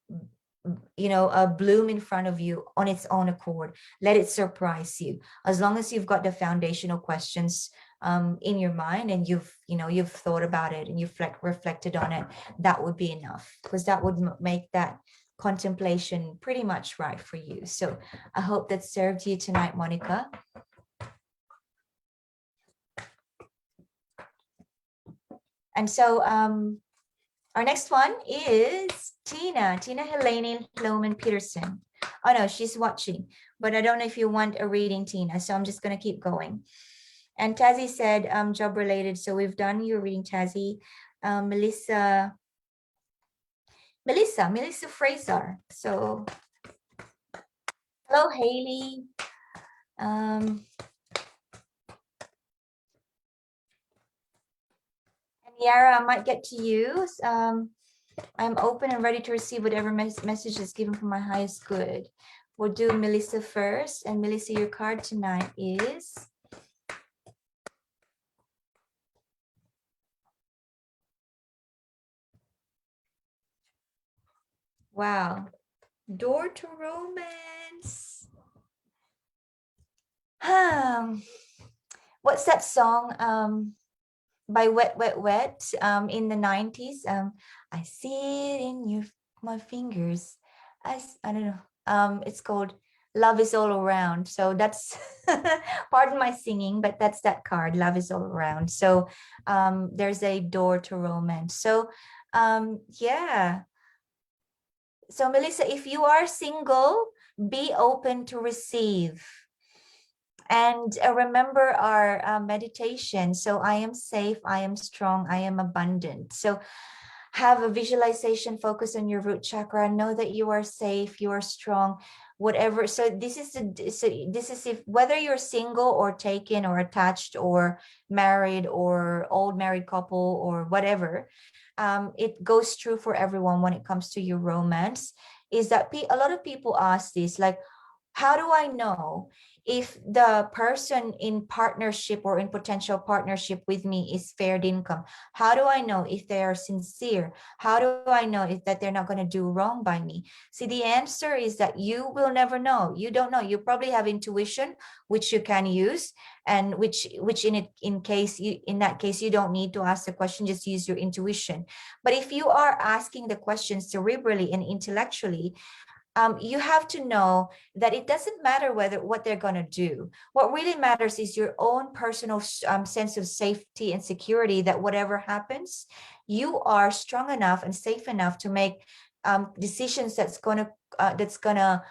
in front of you on its own accord. Let it surprise you. As long as you've got the foundational questions in your mind, and you've thought about it and you've reflected on it, that would be enough, because that would make that contemplation pretty much right for you. So I hope that served you tonight, Monica. And so our next one is Tina Helene Lohman Peterson. Oh no, she's watching, but I don't know if you want a reading, Tina. So I'm just gonna keep going. And Tazzy said, job related. So we've done your reading, Tazzy. Melissa Fraser. So hello, Haley. And Yara, I might get to you. I'm open and ready to receive whatever message is given from my highest good. We'll do Melissa first. And Melissa, your card tonight is... Wow. Door to Romance. What's that song by Wet Wet Wet in the 90s? I see it in my fingers. I don't know. It's called Love is All Around. So that's pardon my singing, but that's that card, Love is All Around. So there's a door to romance. So yeah. So Melissa, if you are single, be open to receive. And remember our meditation. So I am safe, I am strong, I am abundant. So have a visualization, focus on your root chakra, know that you are safe, you are strong, whatever. So this is if whether you're single or taken or attached or married or old married couple or whatever, it goes true for everyone when it comes to your romance. Is that a lot of people ask this, like, how do I know if the person in partnership or in potential partnership with me is fair income? How do I know if they are sincere? How do I know if that they're not going to do wrong by me? See, the answer is that you will never know. You don't know. You probably have intuition, which you can use, and which in that case you don't need to ask the question. Just use your intuition. But if you are asking the questions cerebrally and intellectually, you have to know that it doesn't matter what they're going to do. What really matters is your own personal sense of safety and security, that whatever happens, you are strong enough and safe enough to make decisions that's going to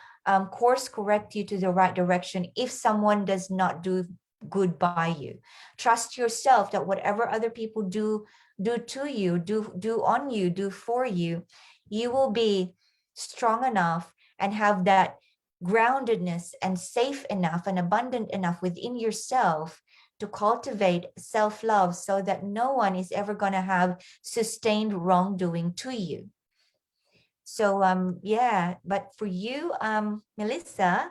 course correct you to the right direction if someone does not do good by you. Trust yourself that whatever other people do to you, do on you, do for you, you will be strong enough and have that groundedness and safe enough and abundant enough within yourself to cultivate self-love, so that no one is ever going to have sustained wrongdoing to you. So yeah, but for you, Melissa,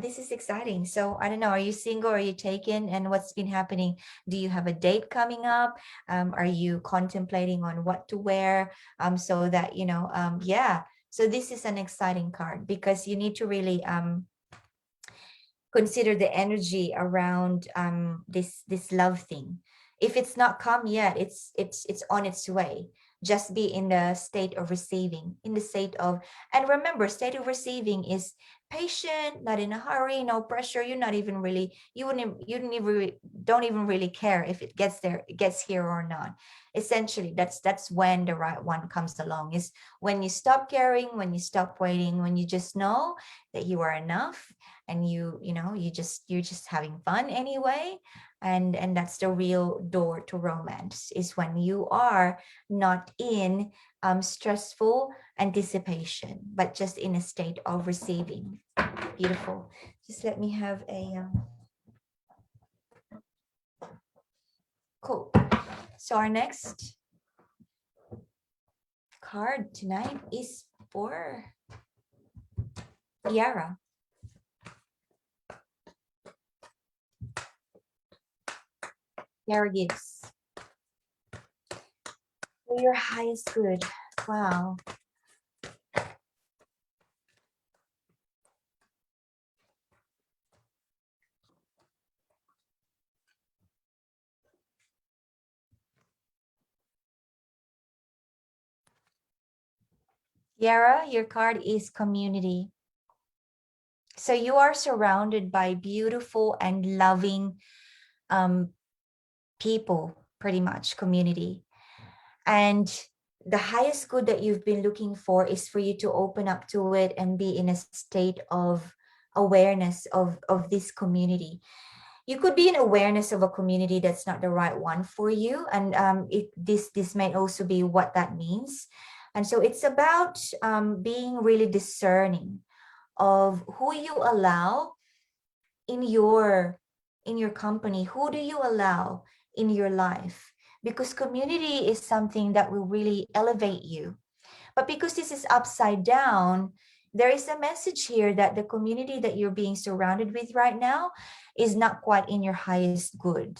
this is exciting. So I don't know, are you single, are you taken, and what's been happening? Do you have a date coming up? Are you contemplating on what to wear, so that yeah. So this is an exciting card, because you need to really consider the energy around this love thing. If it's not come yet, it's on its way. Just be in the state of receiving, in the state of, and remember, state of receiving is patient, not in a hurry, no pressure. You're not even really, you don't even really care if it gets here or not. Essentially, that's when the right one comes along, is when you stop caring, when you stop waiting, when you just know that you are enough, and you're just having fun anyway. And that's the real door to romance, is when you are not in stressful anticipation, but just in a state of receiving. Beautiful. Just let me have a cool. So our next card tonight is for Yara. Yara gives for your highest good. Wow. Yara, your card is community. So you are surrounded by beautiful and loving people, pretty much community. And the highest good that you've been looking for is for you to open up to it and be in a state of awareness of this community. You could be in awareness of a community that's not the right one for you, and this may also be what that means. And so it's about being really discerning of who you allow in your company, who do you allow in your life, because community is something that will really elevate you. But because this is upside down, there is a message here that the community that you're being surrounded with right now is not quite in your highest good.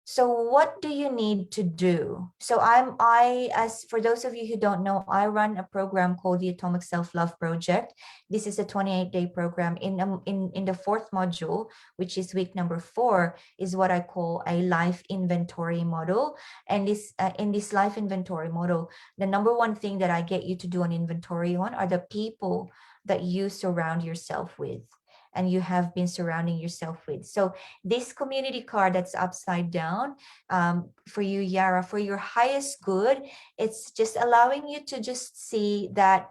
So what do you need to do? So as for those of you who don't know, I run a program called the Atomic Self-Love Project. This is a 28-day program. In the fourth module, which is week number 4, is what I call a life inventory model. And this in this life inventory model, the number one thing that I get you to do an inventory on are the people that you surround yourself with and you have been surrounding yourself with. So this community card that's upside down, for you, Yara, for your highest good, it's just allowing you to just see that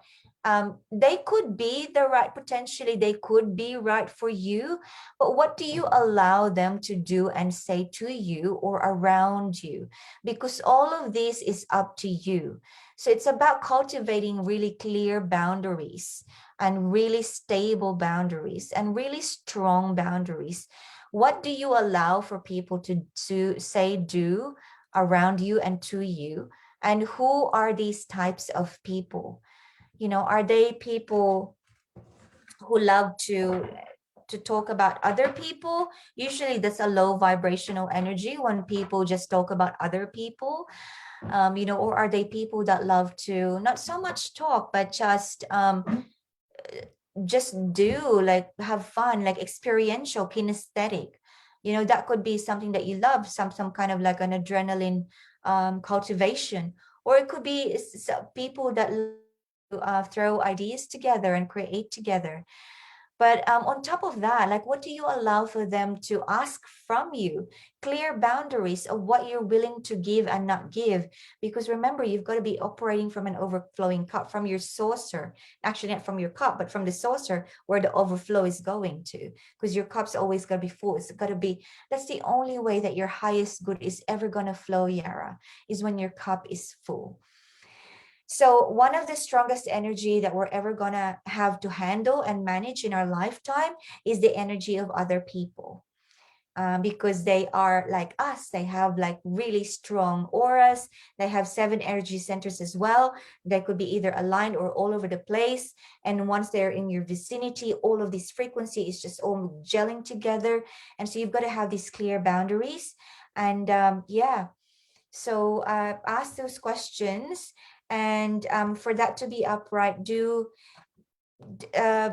they could be potentially they could be right for you, but what do you allow them to do and say to you or around you? Because all of this is up to you. So it's about cultivating really clear boundaries and really stable boundaries and really strong boundaries. What do you allow for people to say, do around you and to you? And who are these types of people? Are they people who love to talk about other people? Usually that's a low vibrational energy when people just talk about other people. Or are they people that love to not so much talk, but just do, like, have fun, like experiential, kinesthetic? That could be something that you love, some kind of like an adrenaline cultivation. Or it could be people that throw ideas together and create together. But on top of that, like, what do you allow for them to ask from you? Clear boundaries of what you're willing to give and not give. Because remember, you've got to be operating from an overflowing cup, from your saucer. Actually, not from your cup, but from the saucer where the overflow is going to. Because your cup's always got to be full. It's got to be, that's the only way that your highest good is ever going to flow, Yara, is when your cup is full. So one of the strongest energy that we're ever gonna have to handle and manage in our lifetime is the energy of other people. Because they are like us, they have like really strong auras. They have 7 energy centers as well. They could be either aligned or all over the place. And once they're in your vicinity, all of this frequency is just all gelling together. And so you've got to have these clear boundaries. And so ask those questions, and for that to be upright, do uh,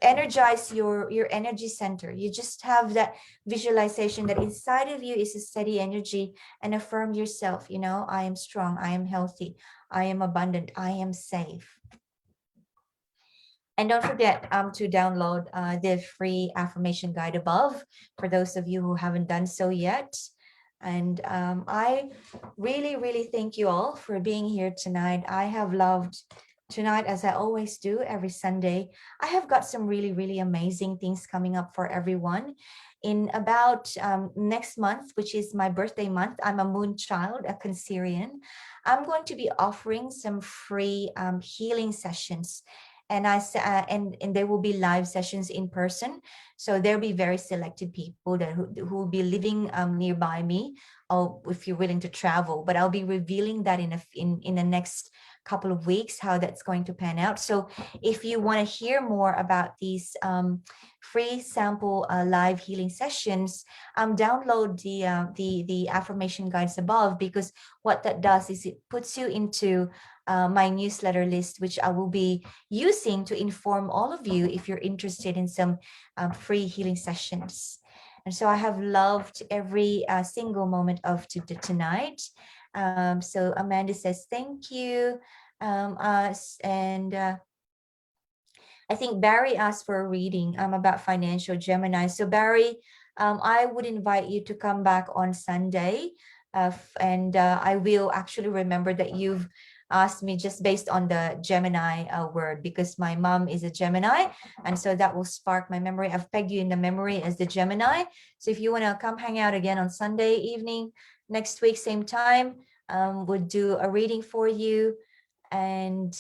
energize your energy center. You just have that visualization that inside of you is a steady energy, and affirm yourself, I am strong, I am healthy, I am abundant, I am safe. And don't forget to download the free affirmation guide above for those of you who haven't done so yet. And I really, really thank you all for being here tonight. I have loved tonight, as I always do every Sunday. I have got some really, really amazing things coming up for everyone. In about next month, which is my birthday month, I'm a moon child, a Cancerian. I'm going to be offering some free healing sessions. And and there will be live sessions in person. So there'll be very selected people who will be living nearby me, or if you're willing to travel. But I'll be revealing that in the next couple of weeks, how that's going to pan out. So if you want to hear more about these free sample live healing sessions, download the affirmation guides above, because what that does is it puts you into my newsletter list, which I will be using to inform all of you if you're interested in some free healing sessions. And so I have loved every single moment of tonight. So Amanda says, thank you. And I think Barry asked for a reading about financial Gemini. So Barry, I would invite you to come back on Sunday. And I will actually remember that you've asked me just based on the Gemini word, because my mom is a Gemini, and so that will spark my memory. I've pegged you in the memory as the Gemini. So if you want to come hang out again on Sunday evening next week, same time, we'll do a reading for you. And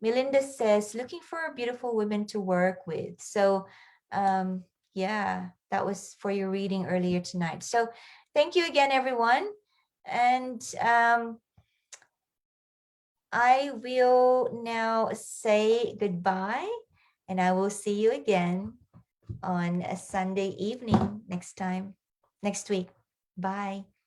Melinda says, looking for beautiful women to work with. So yeah, that was for your reading earlier tonight. So thank you again, everyone. And I will now say goodbye, and I will see you again on a Sunday evening next week. Bye.